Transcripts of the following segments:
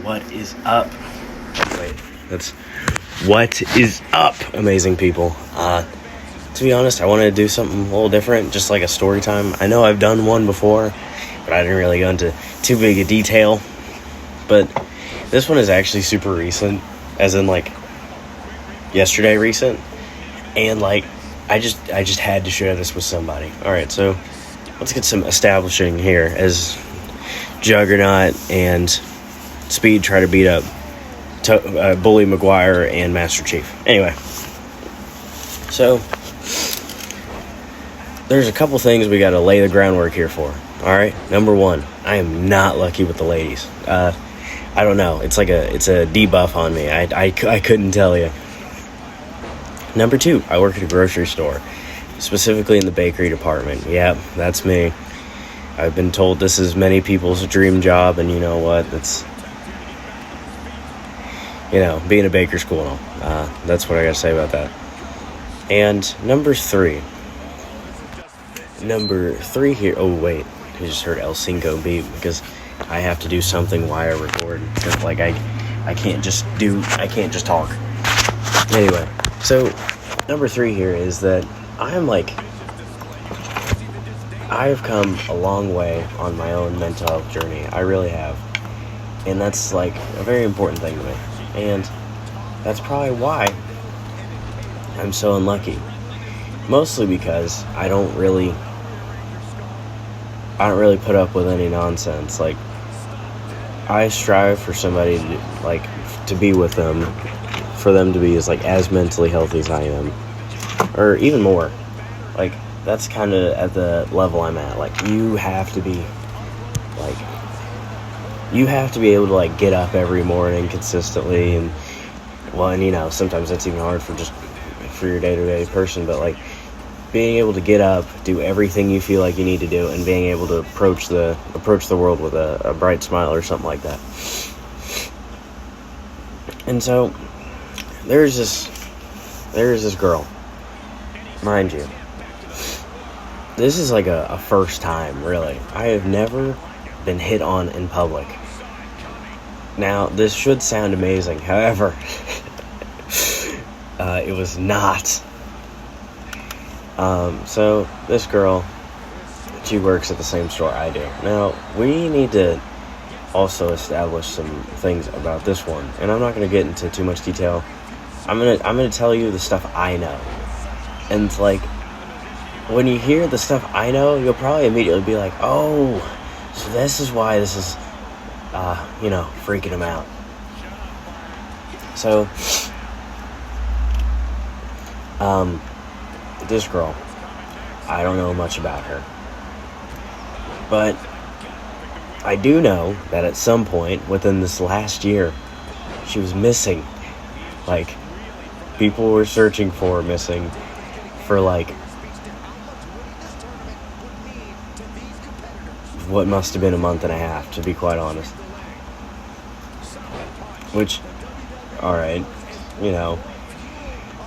What is up? Wait, that's what is up, amazing people. To be honest, I wanted to do something a little different, just like a story time. I know I've done one before, but I didn't really go into too big a detail. But this one is actually super recent, as in like yesterday recent, and like I just had to share this with somebody. All right, so let's get some establishing here as Juggernaut and Speed try to beat up Bully McGuire and Master Chief. Anyway, so there's a couple things we got to lay the groundwork here for. All right, number one, I am not lucky with the ladies. I don't know. It's a debuff on me. I couldn't tell you. Number two, I work at a grocery store, specifically in the bakery department. Yeah, that's me. I've been told this is many people's dream job, and you know what? It's, being a baker's cool and all. That's what I got to say about that. And number three here. Oh, wait. I just heard El Cinco beep because I have to do something while I record. Because, I can't just talk. Anyway, so number three here is that I've come a long way on my own mental health journey. I really have. And that's a very important thing to me. And that's probably why I'm so unlucky. Mostly because I don't really put up with any nonsense. I strive for somebody to be with them, for them to be as mentally healthy as I am, or even more. That's kind of at the level I'm at. You have to be able to get up every morning consistently, and sometimes that's even hard for your day-to-day person, but being able to get up, do everything you feel like you need to do, and being able to approach the world with a bright smile or something like that. And so there's this girl, mind you. This is a first time, really. I have never been hit on in public. Now, this should sound amazing. However, it was not. So this girl, she works at the same store I do. Now, we need to also establish some things about this one, and I'm not going to get into too much detail. I'm gonna tell you the stuff I know, and when you hear the stuff I know, you'll probably immediately be like, oh, so this is why this is, freaking him out. So, this girl, I don't know much about her, but I do know that at some point within this last year, she was missing. People were searching for her missing for what must have been a month and a half, to be quite honest. Which, alright,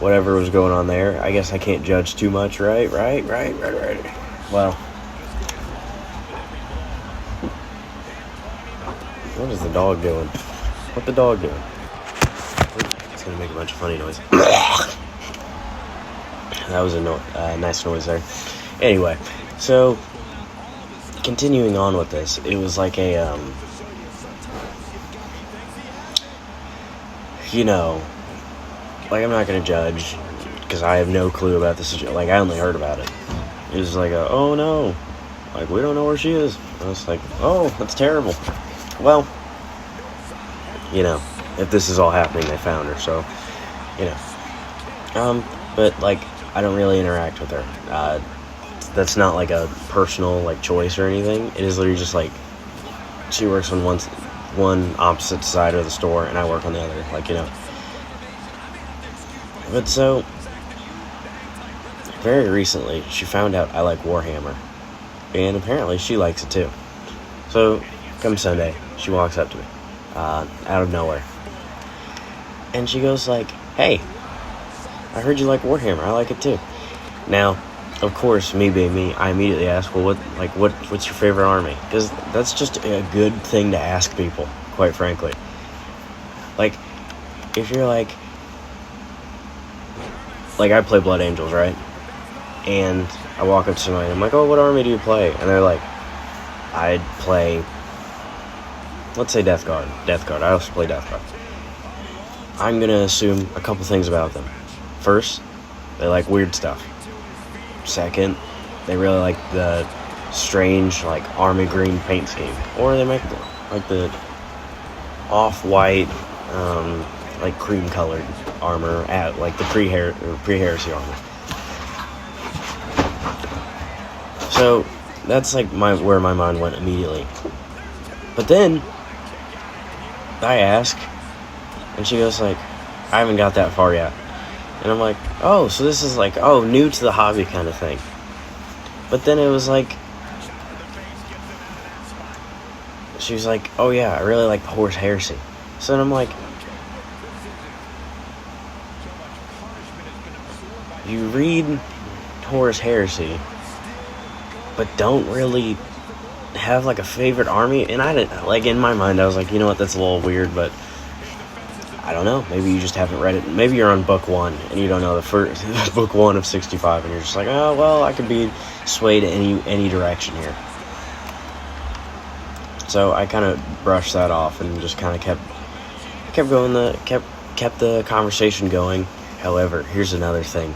whatever was going on there, I guess I can't judge too much, right? Well, what is the dog doing? What the dog doing? It's gonna make a bunch of funny noise. That was a nice noise there. Anyway, so continuing on with this, it was I'm not gonna judge because I have no clue about this. I only heard about it. It was oh no, we don't know where she is. I was oh, that's terrible. Well, if this is all happening, they found her, so but I don't really interact with her. That's not a personal choice or anything. It is literally just she works on one opposite side of the store and I work on the other, But so very recently she found out I like Warhammer, and apparently she likes it too. So come Sunday, she walks up to me out of nowhere, and she goes hey, I heard you like Warhammer. I like it too. Now, of course, me being me, I immediately ask, well, what's your favorite army? Because that's just a good thing to ask people, quite frankly. Like, if you're like I play Blood Angels, right? And I walk up to somebody and I'm like, oh, what army do you play? And they're like, I'd play, let's say Death Guard. I also play Death Guard. I'm gonna assume a couple things about them. First, they like weird stuff. Second, they really like the strange, like, army green paint scheme. Or they make the off-white, like cream-colored armor at, like, the pre-heresy armor. So, that's, like, where my mind went immediately. But then, I ask, and she goes, like, I haven't got that far yet. And I'm like, oh, so this is, like, new to the hobby kind of thing. But then it was, like, she was like, oh, yeah, I really like the Horus Heresy. So then I'm like, you read Horus Heresy, but don't really have, like, a favorite army? And I didn't, like, in my mind, I was like, you know what, that's a little weird, but I don't know. Maybe you just haven't read it. Maybe you're on book 1, and you don't know the first book 1 of 65, and you're just like, oh, well, I could be swayed any direction here. So I kind of brushed that off and just kind of kept the conversation going. However, here's another thing.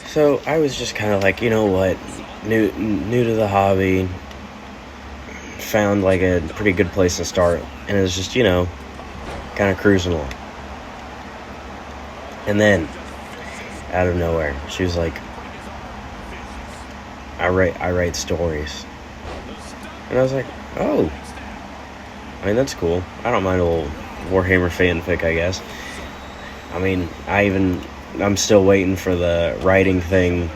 So I was just kind of like, you know what, new to the hobby, found like a pretty good place to start, and it was just, kind of cruising along. And then, out of nowhere, she was like, I write stories. And I was like, oh, I mean, that's cool. I don't mind a little Warhammer fanfic, I guess. I mean, I'm still waiting for the writing thing,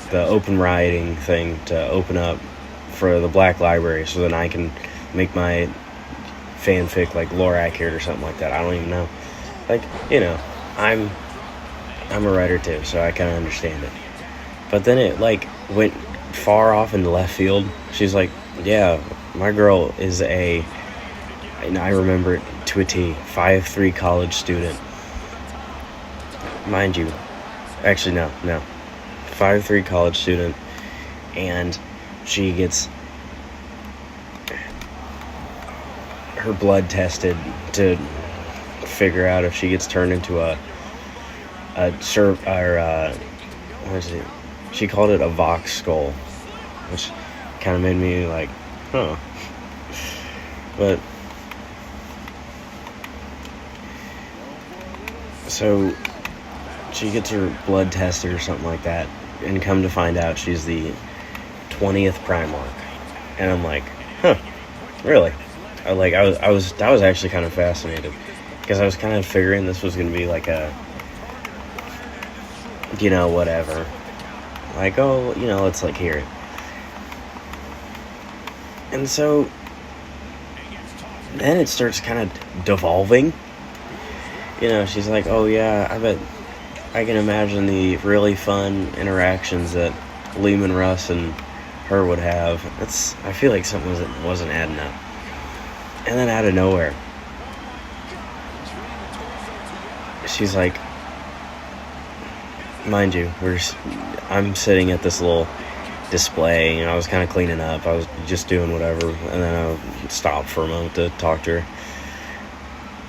the open writing thing to open up for the Black Library, so then I can make my fanfic, like, lore accurate or something like that. I don't even know. Like, I'm a writer too, so I kind of understand it. But then it, like, went far off into left field. She's like, yeah, my girl is and I remember it to a T, 5'3" college student. Mind you, actually, no, 5'3" college student, and she gets her blood tested to figure out if she gets turned into what is it? She called it a Vox skull, which kind of made me like, huh. But so she gets her blood tested or something like that, and come to find out she's the 20th Primarch. And I'm like, huh, really? I was actually kind of fascinated, because I was kind of figuring this was going to be like a, whatever. Like, oh, let's, like, hear it. And so then it starts kind of devolving. She's like, oh, yeah, I bet I can imagine the really fun interactions that Lehman Russ and her would have. I feel like something wasn't adding up. And then out of nowhere, she's like, mind you, I'm sitting at this little display, I was kind of cleaning up, I was just doing whatever, and then I stopped for a moment to talk to her.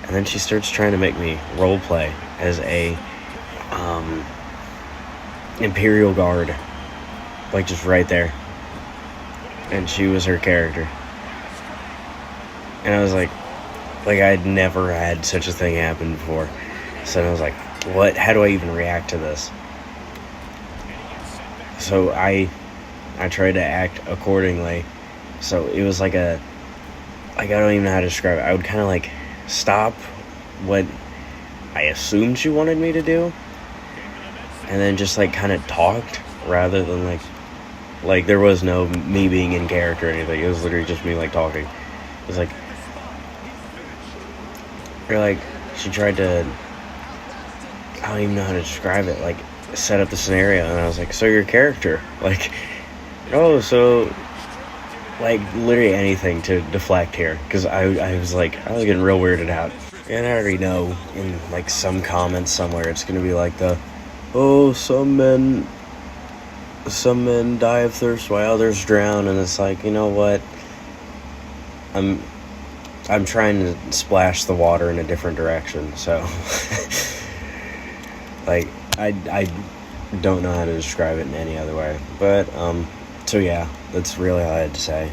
And then she starts trying to make me role play as a Imperial Guard, like, just right there. And she was her character. And I was like, I'd never had such a thing happen before. So I was like, what? How do I even react to this? So I tried to act accordingly. So it was like I don't even know how to describe it. I would kind of, like, stop what I assumed she wanted me to do, and then just, like, kind of talked, rather than, like there was no me being in character or anything. It was literally just me, like, talking. It was like, she tried to, I don't even know how to describe it, like, set up the scenario, and I was like, so your character, like, oh, so like literally anything to deflect here, because I was getting real weirded out. And I already know in like some comments somewhere it's gonna be like some men die of thirst while others drown, and it's like, you know what? I'm trying to splash the water in a different direction, so like I don't know how to describe it in any other way. But so yeah, that's really all I had to say.